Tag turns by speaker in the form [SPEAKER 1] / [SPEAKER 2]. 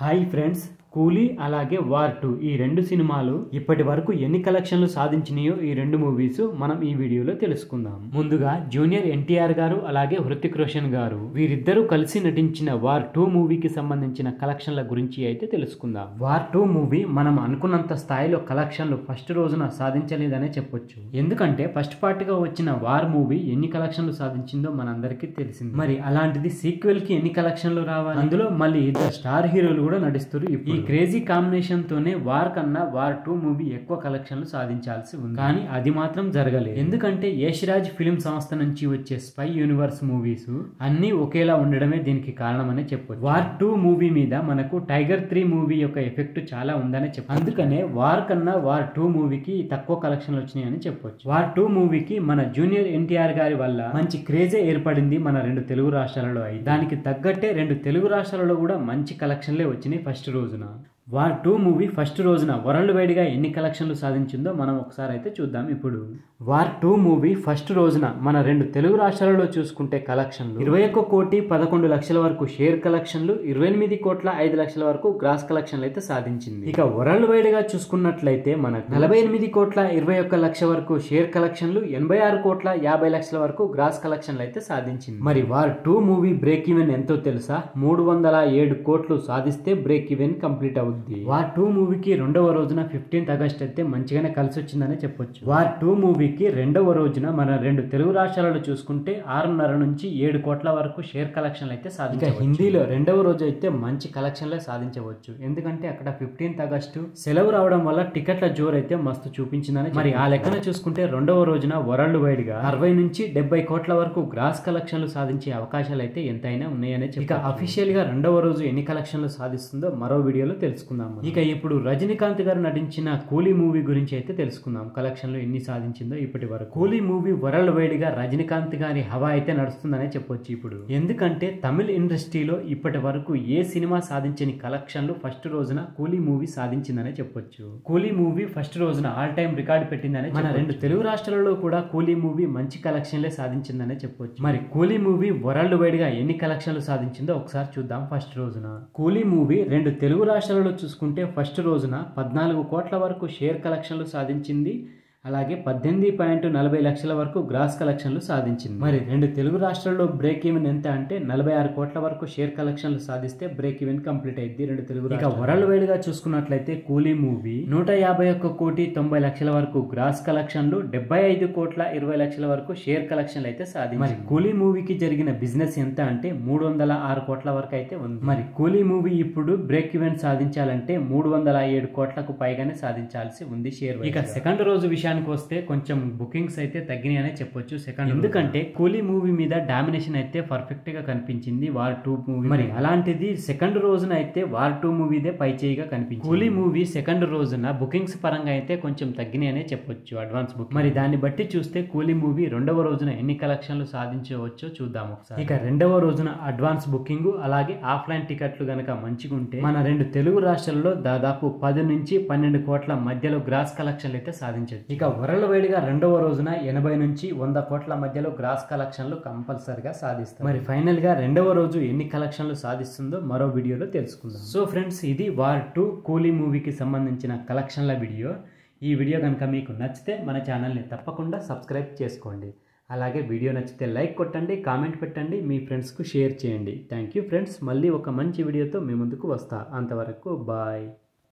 [SPEAKER 1] Hi friends, కూలీ అలాగే war 2 ఈ రెండు సినిమాలు ఇప్పటి వరకు ఎన్ని కలెక్షన్లు సాధించినాయో ఈ రెండు మూవీస్ మనం ఈ వీడియోలో తెలుసుకుందాం. ముందుగా జూనియర్ ఎన్టీఆర్ గారు అలాగే హృతిక్ రోషన్ గారు వీరిద్దరూ కలిసి నటించిన వార్ 2 మూవీకి సంబంధించిన కలెక్షన్ల గురించి అయితే తెలుసుకుందాం. వార్ 2 మూవీ మనం అనుకున్నంత స్థాయిలో కలెక్షన్లు ఫస్ట్ రోజున సాధించలేదనే చెప్పొచ్చు. ఎందుకంటే ఫస్ట్ పార్ట్ గా వచ్చిన వార్ మూవీ ఎన్ని కలెక్షన్లు సాధించిందో మనందరికీ తెలిసింది. మరి అలాంటిది సీక్వెల్ కి ఎన్ని కలెక్షన్లు రావాలి, అందులో మళ్ళీ ఇద్దరు స్టార్ హీరోలు కూడా నడుస్తారు. ఈ క్రేజీ కాంబినేషన్ తోనే వార్ కన్నా వార్ 2 మూవీ ఎక్కువ కలెక్షన్లు సాధించాల్సి ఉంది, కానీ అది మాత్రం జరగలేదు. ఎందుకంటే యష్ రాజ్ ఫిల్మ్ సంస్థ నుంచి వచ్చే స్పై యూనివర్స్ మూవీస్ అన్ని ఒకేలా ఉండడమే దీనికి కారణమనే చెప్పొచ్చు. వార్ 2 మూవీ మీద మనకు టైగర్ 3 మూవీ యొక్క ఎఫెక్ట్ చాలా ఉందనే చెప్పొచ్చు. అందుకనే వార్ కన్నా వార్ 2 మూవీకి తక్కువ కలెక్షన్లు వచ్చినాయని చెప్పొచ్చు. వార్ 2 మూవీకి మన జూనియర్ ఎన్టీఆర్ గారి వల్ల మంచి క్రేజే ఏర్పడింది మన రెండు తెలుగు రాష్ట్రాలలో. అయితే దానికి తగ్గట్టే రెండు తెలుగు రాష్ట్రాలలో కూడా మంచి కలెక్షన్లే వచ్చినాయి ఫస్ట్ రోజున. వార్ 2 మూవీ ఫస్ట్ రోజున వరల్డ్ వైడ్ గా ఎన్ని కలెక్షన్లు సాధించిందో మనం ఒకసారి అయితే చూద్దాం. ఇప్పుడు వార్ 2 మూవీ ఫస్ట్ రోజున మన రెండు తెలుగు రాష్ట్రాలలో చూసుకుంటే కలెక్షన్లు 21,11,00,000 వరకు షేర్ కలెక్షన్లు, 28,05,00,000 వరకు గ్రాస్ కలెక్షన్లు అయితే సాధించింది. ఇక వరల్డ్ వైడ్ గా చూసుకున్నట్లయితే మనకు 48,21,00,000 వరకు షేర్ కలెక్షన్లు, 86,50,00,000 వరకు గ్రాస్ కలెక్షన్లు అయితే సాధించింది. మరి వార్ 2 మూవీ బ్రేక్ ఈవెన్ ఎంతో తెలుసా? 307 కోట్లు సాధిస్తే బ్రేక్ ఈవెన్ కంప్లీట్ అవుతుంది. వార్ 2 మూవీకి రెండవ రోజున 15th ఆగస్ట్ అయితే మంచిగానే కలిసి వచ్చిందని చెప్పొచ్చు. వార్ 2 మూవీకి రెండవ రోజున మన రెండు తెలుగు రాష్ట్రాలలో చూసుకుంటే 6.5 నుంచి 7 కోట్ల వరకు షేర్ కలెక్షన్లు అయితే సాధించవచ్చు. హిందీలో రెండవ రోజు అయితే మంచి కలెక్షన్లే సాధించవచ్చు. ఎందుకంటే అక్కడ 15th ఆగస్టు సెలవు రావడం వల్ల టికెట్ల జోరు అయితే మస్తు చూపించిందని. మరి ఆ లెక్కన చూసుకుంటే రెండవ రోజున వరల్డ్ వైడ్ గా 60 నుంచి 70 కోట్ల వరకు గ్రాస్ కలెక్షన్లు సాధించే అవకాశాలు అయితే ఎంతైనా ఉన్నాయనే చెప్పి ఇక అఫీషియల్ గా రెండవ రోజు ఎన్ని కలెక్షన్లు సాధిస్తుందో మరో వీడియోలో తెలుసుకుందాం. ఇక ఇప్పుడు రజనీకాంత్ గారు నటించిన కూలీ మూవీ గురించి అయితే తెలుసుకుందాం. కలెక్షన్లు ఎన్ని సాధించిందో ఇప్పటి వరకు. కూలీ మూవీ వరల్డ్ వైడ్ గా రజనీకాంత్ గారి హవా అయితే నడుస్తుందనే చెప్పొచ్చు ఇప్పుడు. ఎందుకంటే తమిళ ఇండస్ట్రీలో ఇప్పటి వరకు ఏ సినిమా సాధించని కలెక్షన్లు ఫస్ట్ రోజున కూలీ మూవీ సాధించిందనే చెప్పొచ్చు. కూలీ మూవీ ఫస్ట్ రోజున ఆల్ టైమ్ రికార్డు పెట్టిందనే మన రెండు తెలుగు రాష్ట్రాలలో కూడా కూలీ మూవీ మంచి కలెక్షన్లే సాధించిందనే చెప్పొచ్చు. మరి కూలీ మూవీ వరల్డ్ వైడ్ గా ఎన్ని కలెక్షన్లు సాధించిందో ఒకసారి చూద్దాం. ఫస్ట్ రోజున కూలీ మూవీ రెండు తెలుగు రాష్ట్రాలలో చూసుకుంటే ఫస్ట్ రోజున 14 కోట్ల వరకు షేర్ కలెక్షన్లు సాధించింది, అలాగే 18,40,00,000 వరకు గ్రాస్ కలెక్షన్లు సాధించింది. మరి రెండు తెలుగు రాష్ట్రాల్లో బ్రేక్ ఈవెన్ ఎంత అంటే 46 కోట్ల వరకు షేర్ కలెక్షన్లు సాధిస్తే బ్రేక్ ఈవెన్ కంప్లీట్ అయింది రెండు తెలుగు. ఇక వరల్డ్ వైడ్ గా చూసుకున్నట్లయితే కూలీ మూవీ 151,90,00,000 వరకు గ్రాస్ కలెక్షన్లు, 75,20,00,000 వరకు షేర్ కలెక్షన్లు అయితే సాధించింది. మరి కూలీ మూవీకి జరిగిన బిజినెస్ ఎంత అంటే 306 కోట్ల వరకు అయితే ఉంది. మరి కూలీ మూవీ ఇప్పుడు బ్రేక్ ఈవెన్ సాధించాలంటే 307 కోట్లకు పైగానే సాధించాల్సి ఉంది షేర్. ఇక సెకండ్ రోజు విషయానికి వస్తే కొంచెం బుకింగ్స్ అయితే తగ్గినాయనే చెప్పొచ్చు సెకండ్. ఎందుకంటే కూలీ మూవీ మీద డామినేషన్ అయితే పర్ఫెక్ట్ గా కనిపించింది వార్ 2 మూవీ. మరి అలాంటిది సెకండ్ రోజున అయితే వార్ 2 మూవీదే పై చేయిగా కనిపించింది. కూలీ మూవీ సెకండ్ రోజున బుకింగ్స్ పరంగా అయితే కొంచెం తగ్గినాయనే చెప్పొచ్చు అడ్వాన్స్ బుక్. మరి దాన్ని బట్టి చూస్తే కూలీ మూవీ రెండవ రోజున ఎన్ని కలెక్షన్లు సాధించవచ్చో చూద్దాం ఒకసారి. ఇక రెండవ రోజున అడ్వాన్స్ బుకింగ్ అలాగే ఆఫ్లైన్ టికెట్లు గనక మంచిగా ఉంటే మన రెండు తెలుగు రాష్ట్రాల్లో దాదాపు 10 నుంచి 12 కోట్ల మధ్యలో గ్రాస్ కలెక్షన్లు అయితే సాధించవచ్చు. ఇక వరల్డ్ వైడ్ గా రెండవ రోజున 80 నుంచి 100 కోట్ల మధ్యలో గ్రాస్ కలెక్షన్లు కంపల్సరిగా సాధిస్తారు. మరి ఫైనల్ గా రెండవ రోజు ఎన్ని కలెక్షన్లు సాధిస్తుందో మరో వీడియోలో తెలుసుకుందాం. సో ఫ్రెండ్స్, ఇది వార్ 2 కూలీ మూవీకి సంబంధించిన కలెక్షన్ల వీడియో. ఈ వీడియో కనుక మీకు నచ్చితే మన ఛానల్ని తప్పకుండా సబ్స్క్రైబ్ చేసుకోండి. అలాగే వీడియో నచ్చితే లైక్ కొట్టండి, కామెంట్ పెట్టండి, మీ ఫ్రెండ్స్కు షేర్ చేయండి. Thank you friends. మళ్ళీ ఒక మంచి వీడియోతో మీ ముందుకు వస్తా. అంతవరకు బాయ్.